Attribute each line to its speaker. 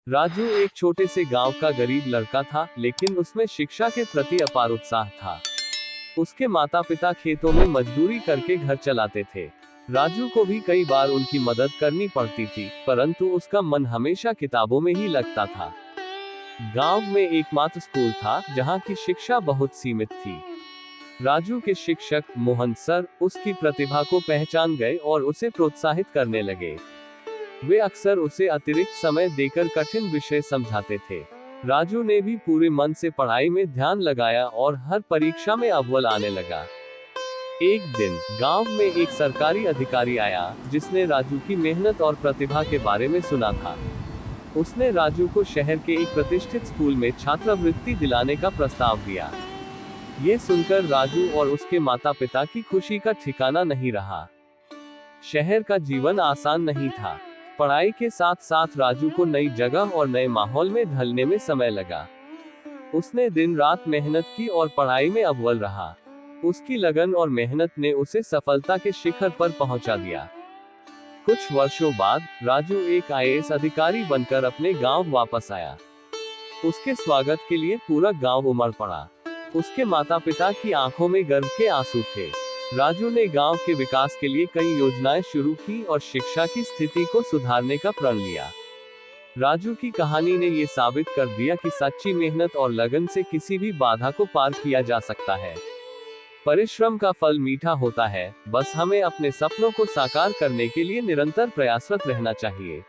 Speaker 1: राजू एक छोटे से गांव का गरीब लड़का था, लेकिन उसमें शिक्षा के प्रति अपार उत्साह था। उसके माता पिता खेतों में मजदूरी करके घर चलाते थे। राजू को भी कई बार उनकी मदद करनी पड़ती थी, परंतु उसका मन हमेशा किताबों में ही लगता था। गांव में एकमात्र स्कूल था, जहां की शिक्षा बहुत सीमित थी। राजू के शिक्षक मोहन सर उसकी प्रतिभा को पहचान गए और उसे प्रोत्साहित करने लगे। वे अक्सर उसे अतिरिक्त समय देकर कठिन विषय समझाते थे। राजू ने भी पूरे मन से पढ़ाई में ध्यान लगाया और हर परीक्षा में अव्वल आने लगा। एक दिन गांव में एक सरकारी अधिकारी आया, जिसने राजू की मेहनत और प्रतिभा के बारे में सुना था। उसने राजू को शहर के एक प्रतिष्ठित स्कूल में छात्रवृत्ति दिलाने का प्रस्ताव दिया। ये सुनकर राजू और उसके माता पिता की खुशी का ठिकाना नहीं रहा। शहर का जीवन आसान नहीं था। पढ़ाई के साथ साथ राजू को नई जगह और नए माहौल में ढलने में समय लगा। उसने दिन रात मेहनत की और पढ़ाई में अव्वल रहा। उसकी लगन और मेहनत ने उसे सफलता के शिखर पर पहुंचा दिया। कुछ वर्षों बाद राजू एक आईएएस अधिकारी बनकर अपने गांव वापस आया। उसके स्वागत के लिए पूरा गांव उमड़ पड़ा। उसके माता पिता की आंखों में गर्व के आंसू थे। राजू ने गांव के विकास के लिए कई योजनाएं शुरू की और शिक्षा की स्थिति को सुधारने का प्रण लिया। राजू की कहानी ने ये साबित कर दिया कि सच्ची मेहनत और लगन से किसी भी बाधा को पार किया जा सकता है। परिश्रम का फल मीठा होता है, बस हमें अपने सपनों को साकार करने के लिए निरंतर प्रयासरत रहना चाहिए।